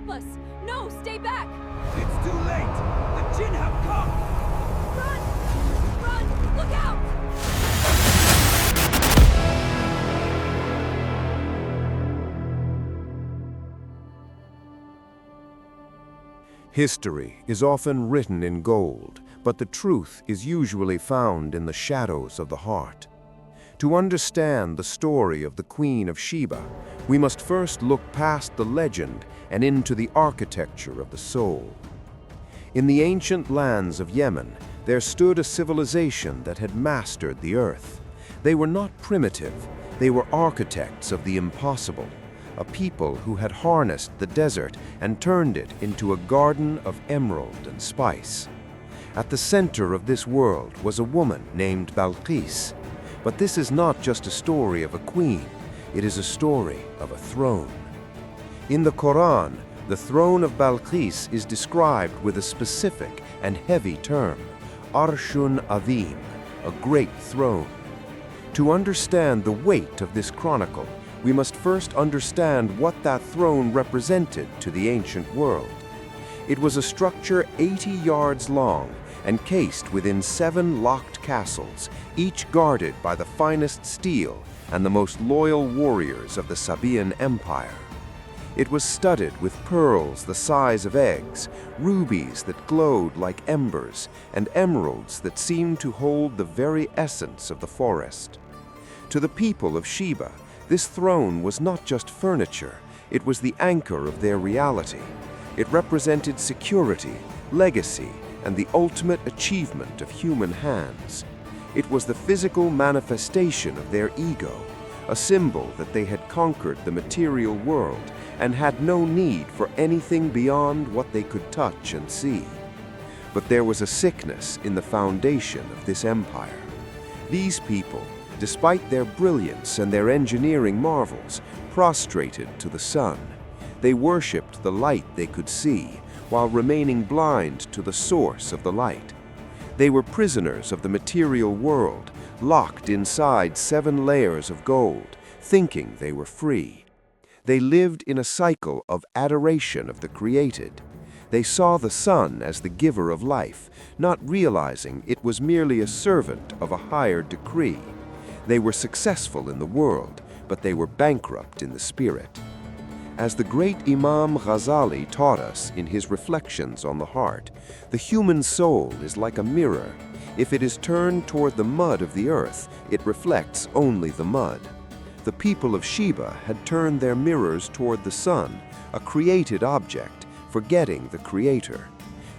help us! No, stay back! It's too late! The jinn have come! Run! Run! Look out! History is often written in gold, but the truth is usually found in the shadows of the heart. To understand the story of the Queen of Sheba, we must first look past the legend and into the architecture of the soul. In the ancient lands of Yemen, there stood a civilization that had mastered the earth. They were not primitive, they were architects of the impossible, a people who had harnessed the desert and turned it into a garden of emerald and spice. At the center of this world was a woman named Balqis. But this is not just a story of a queen, it is a story of a throne. In the Quran, the throne of Balqis is described with a specific and heavy term, Arshun Azim, a great throne. To understand the weight of this chronicle, we must first understand what that throne represented to the ancient world. It was a structure 80 yards long and cased within 7 locked castles, each guarded by the finest steel and the most loyal warriors of the Sabaean Empire. It was studded with pearls the size of eggs, rubies that glowed like embers, and emeralds that seemed to hold the very essence of the forest. To the people of Sheba, this throne was not just furniture, it was the anchor of their reality. It represented security, legacy, and the ultimate achievement of human hands. It was the physical manifestation of their ego, a symbol that they had conquered the material world and had no need for anything beyond what they could touch and see. But there was a sickness in the foundation of this empire. These people, despite their brilliance and their engineering marvels, prostrated to the sun. They worshipped the light they could see, while remaining blind to the source of the light. They were prisoners of the material world, locked inside 7 layers of gold, thinking they were free. They lived in a cycle of adoration of the created. They saw the sun as the giver of life, not realizing it was merely a servant of a higher decree. They were successful in the world, but they were bankrupt in the spirit. As the great Imam Ghazali taught us in his Reflections on the Heart, the human soul is like a mirror. If it is turned toward the mud of the earth, it reflects only the mud. The people of Sheba had turned their mirrors toward the sun, a created object, forgetting the Creator.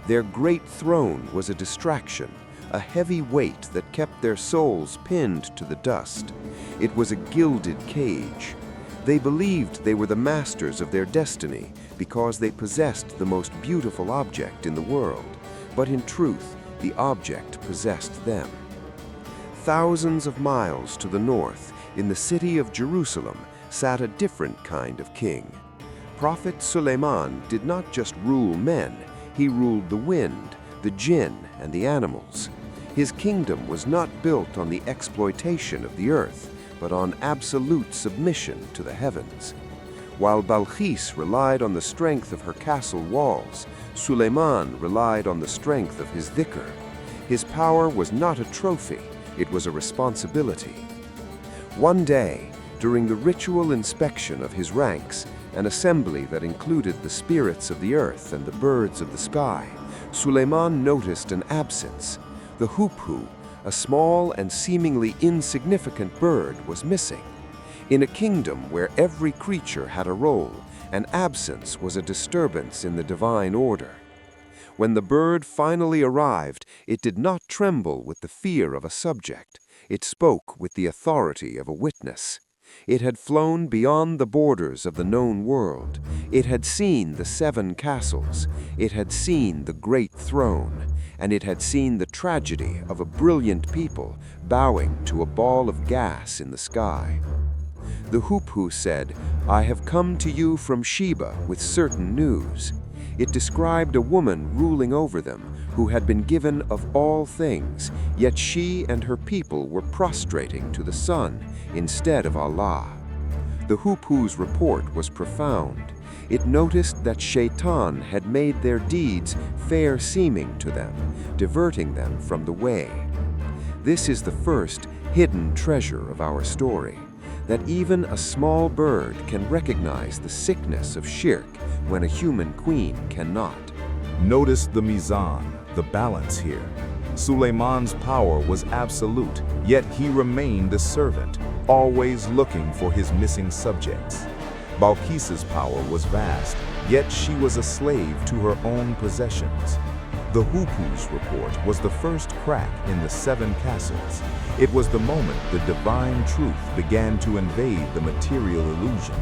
Their great throne was a distraction, a heavy weight that kept their souls pinned to the dust. It was a gilded cage. They believed they were the masters of their destiny because they possessed the most beautiful object in the world, but in truth, the object possessed them. Thousands of miles to the north, in the city of Jerusalem, sat a different kind of king. Prophet Sulaiman did not just rule men, he ruled the wind, the jinn, and the animals. His kingdom was not built on the exploitation of the earth, but on absolute submission to the heavens. While Balqis relied on the strength of her castle walls, Sulayman relied on the strength of his dhikr. His power was not a trophy, it was a responsibility. One day, during the ritual inspection of his ranks, an assembly that included the spirits of the earth and the birds of the sky, Sulayman noticed an absence. The hoopoe, a small and seemingly insignificant bird, was missing. In a kingdom where every creature had a role, an absence was a disturbance in the divine order. When the bird finally arrived, it did not tremble with the fear of a subject. It spoke with the authority of a witness. It had flown beyond the borders of the known world. It had seen the 7 castles. It had seen the great throne. And it had seen the tragedy of a brilliant people bowing to a ball of gas in the sky. The hoopoe said, "I have come to you from Sheba with certain news." It described a woman ruling over them who had been given of all things, yet she and her people were prostrating to the sun instead of Allah. The hoopoe's report was profound. It noticed that Shaitan had made their deeds fair seeming to them, diverting them from the way. This is the first hidden treasure of our story, that even a small bird can recognize the sickness of shirk when a human queen cannot. Notice the mizan, the balance here. Sulayman's power was absolute, yet he remained a servant, always looking for his missing subjects. Balqis's power was vast, yet she was a slave to her own possessions. The Hupu's report was the first crack in the 7 castles. It was the moment the divine truth began to invade the material illusion.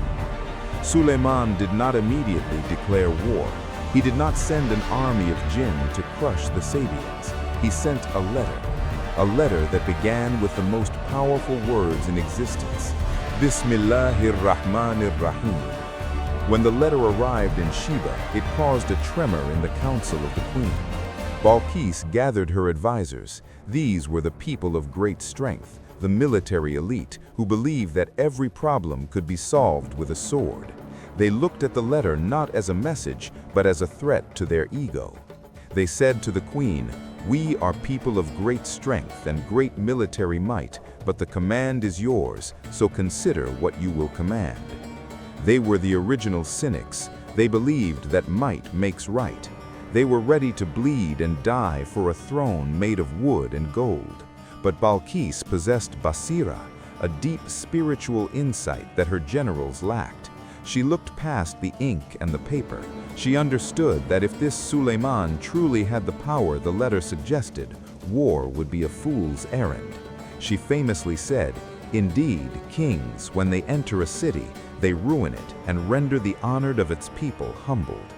Sulayman did not immediately declare war. He did not send an army of jinn to crush the Sabians. He sent a letter that began with the most powerful words in existence, Bismillahir-Rahmanir-Rahim. When the letter arrived in Sheba, it caused a tremor in the council of the queen. Balqis gathered her advisors. These were the people of great strength, the military elite, who believed that every problem could be solved with a sword. They looked at the letter not as a message, but as a threat to their ego. They said to the queen, "We are people of great strength and great military might, but the command is yours, so consider what you will command." They were the original cynics. They believed that might makes right. They were ready to bleed and die for a throne made of wood and gold. But Balqis possessed basira, a deep spiritual insight that her generals lacked. She looked past the ink and the paper. She understood that if this Sulayman truly had the power the letter suggested, war would be a fool's errand. She famously said, "Indeed, kings, when they enter a city, they ruin it and render the honored of its people humbled."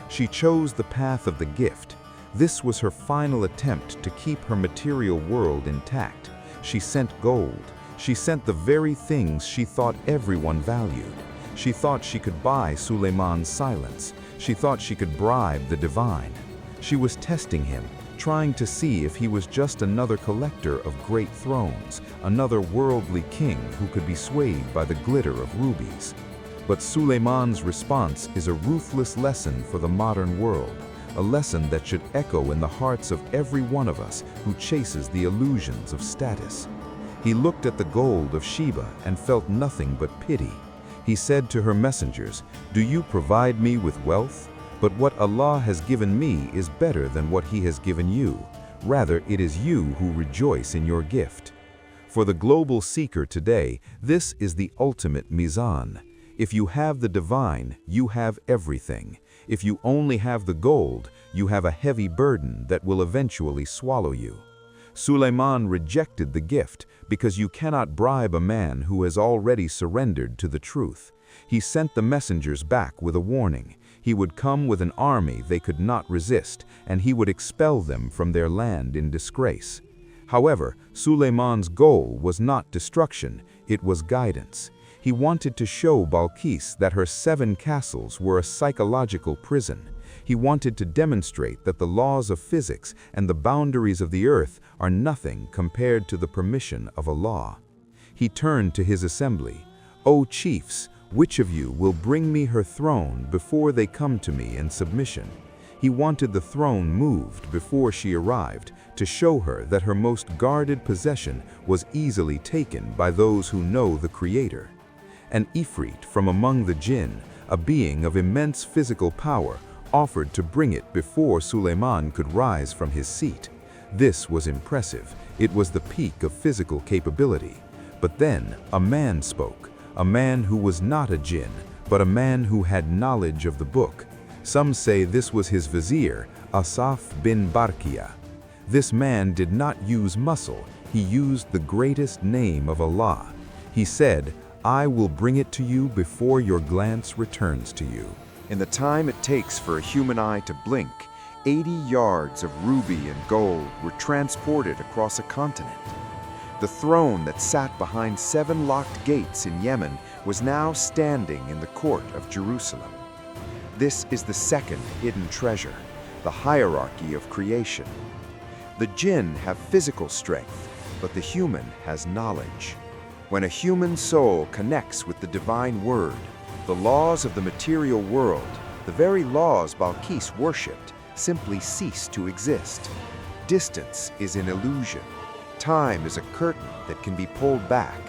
She chose the path of the gift. This was her final attempt to keep her material world intact. She sent gold. She sent the very things she thought everyone valued. She thought she could buy Sulayman's silence. She thought she could bribe the divine. She was testing him, trying to see if he was just another collector of great thrones, another worldly king who could be swayed by the glitter of rubies. But Sulayman's response is a ruthless lesson for the modern world, a lesson that should echo in the hearts of every one of us who chases the illusions of status. He looked at the gold of Sheba and felt nothing but pity. He said to her messengers, "Do you provide me with wealth? But what Allah has given me is better than what He has given you. Rather, it is you who rejoice in your gift." For the global seeker today, this is the ultimate mizan. If you have the divine, you have everything. If you only have the gold, you have a heavy burden that will eventually swallow you. Sulayman rejected the gift because you cannot bribe a man who has already surrendered to the truth. He sent the messengers back with a warning. He would come with an army they could not resist, and he would expel them from their land in disgrace. However, Sulayman's goal was not destruction, it was guidance. He wanted to show Balqis that her 7 castles were a psychological prison. He wanted to demonstrate that the laws of physics and the boundaries of the earth are nothing compared to the permission of Allah. He turned to his assembly. "O chiefs, which of you will bring me her throne before they come to me in submission?" He wanted the throne moved before she arrived, to show her that her most guarded possession was easily taken by those who know the Creator. An Ifrit from among the jinn, a being of immense physical power, offered to bring it before Sulayman could rise from his seat. This was impressive. It was the peak of physical capability. But then a man spoke, a man who was not a jinn, but a man who had knowledge of the book. Some say this was his vizier, Asaf bin Barkia. This man did not use muscle, he used the greatest name of Allah. He said, "I will bring it to you before your glance returns to you." In the time it takes for a human eye to blink, 80 yards of ruby and gold were transported across a continent. The throne that sat behind 7 locked gates in Yemen was now standing in the court of Jerusalem. This is the second hidden treasure, the hierarchy of creation. The jinn have physical strength, but the human has knowledge. When a human soul connects with the divine word, The laws of the material world, the very laws Balqis worshipped, simply cease to exist. Distance is an illusion. Time is a curtain that can be pulled back.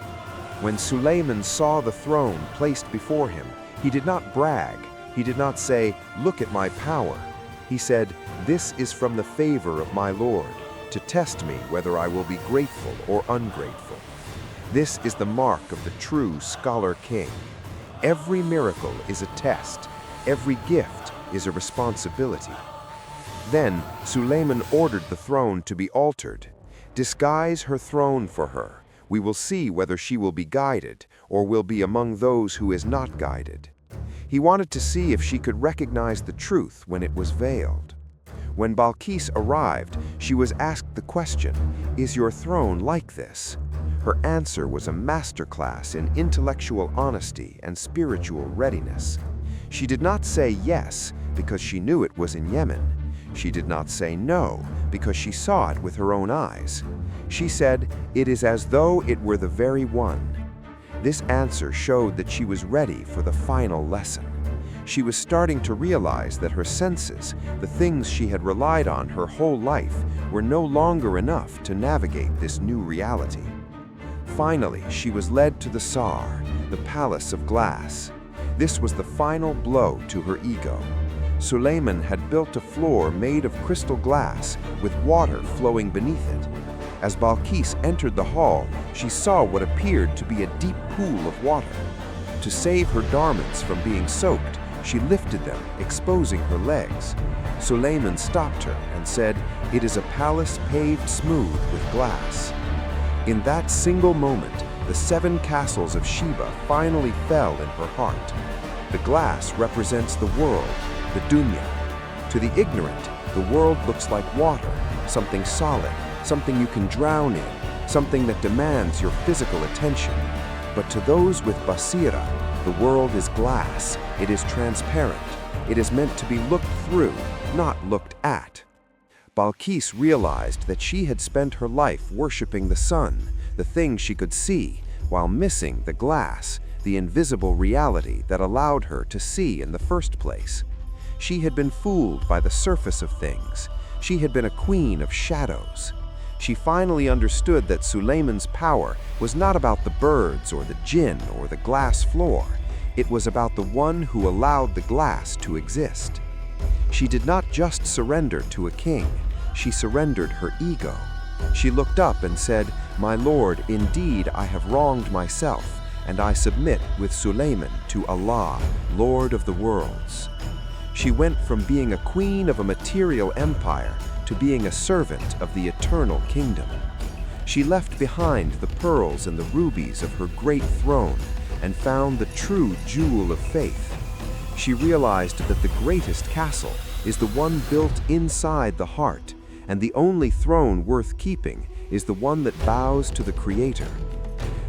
When Sulayman saw the throne placed before him, he did not brag. He did not say, "Look at my power." He said, "This is from the favor of my Lord, to test me whether I will be grateful or ungrateful." This is the mark of the true scholar king. Every miracle is a test. Every gift is a responsibility. Then Sulayman ordered the throne to be altered. "Disguise her throne for her. We will see whether she will be guided or will be among those who is not guided." He wanted to see if she could recognize the truth when it was veiled. When Balqis arrived, she was asked the question, "Is your throne like this?" Her answer was a masterclass in intellectual honesty and spiritual readiness. She did not say yes because she knew it was in Yemen. She did not say no because she saw it with her own eyes. She said, "It is as though it were the very one." This answer showed that she was ready for the final lesson. She was starting to realize that her senses, the things she had relied on her whole life, were no longer enough to navigate this new reality. Finally, she was led to the Sar, the palace of glass. This was the final blow to her ego. Sulayman had built a floor made of crystal glass with water flowing beneath it. As Balqis entered the hall, she saw what appeared to be a deep pool of water. To save her garments from being soaked, she lifted them, exposing her legs. Sulayman stopped her and said, "It is a palace paved smooth with glass." In that single moment, the 7 castles of Sheba finally fell in her heart. The glass represents the world, the dunya. To the ignorant, the world looks like water, something solid, something you can drown in, something that demands your physical attention. But to those with basira, the world is glass. It is transparent. It is meant to be looked through, not looked at. Balqis realized that she had spent her life worshiping the sun, the thing she could see, while missing the glass, the invisible reality that allowed her to see in the first place. She had been fooled by the surface of things. She had been a queen of shadows. She finally understood that Sulayman's power was not about the birds or the jinn or the glass floor. It was about the one who allowed the glass to exist. She did not just surrender to a king. She surrendered her ego. She looked up and said, "My Lord, indeed I have wronged myself, and I submit with Sulayman to Allah, Lord of the worlds." She went from being a queen of a material empire to being a servant of the eternal kingdom. She left behind the pearls and the rubies of her great throne and found the true jewel of faith. She realized that the greatest castle is the one built inside the heart, and the only throne worth keeping is the one that bows to the Creator.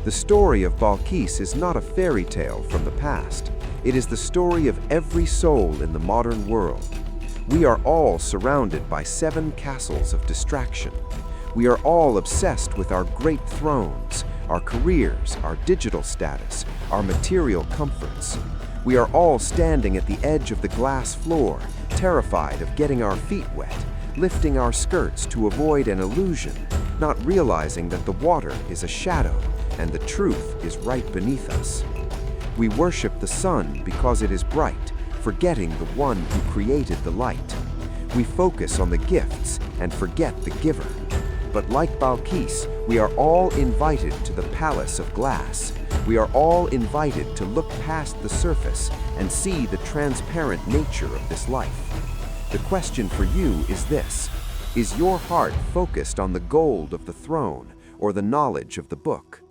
The story of Balqis is not a fairy tale from the past. It is the story of every soul in the modern world. We are all surrounded by 7 castles of distraction. We are all obsessed with our great thrones, our careers, our digital status, our material comforts. We are all standing at the edge of the glass floor, terrified of getting our feet wet, lifting our skirts to avoid an illusion, not realizing that the water is a shadow and the truth is right beneath us. We worship the sun because it is bright, forgetting the one who created the light. We focus on the gifts and forget the giver. But like Balqis, we are all invited to the palace of glass. We are all invited to look past the surface and see the transparent nature of this life. The question for you is this: is your heart focused on the gold of the throne or the knowledge of the book?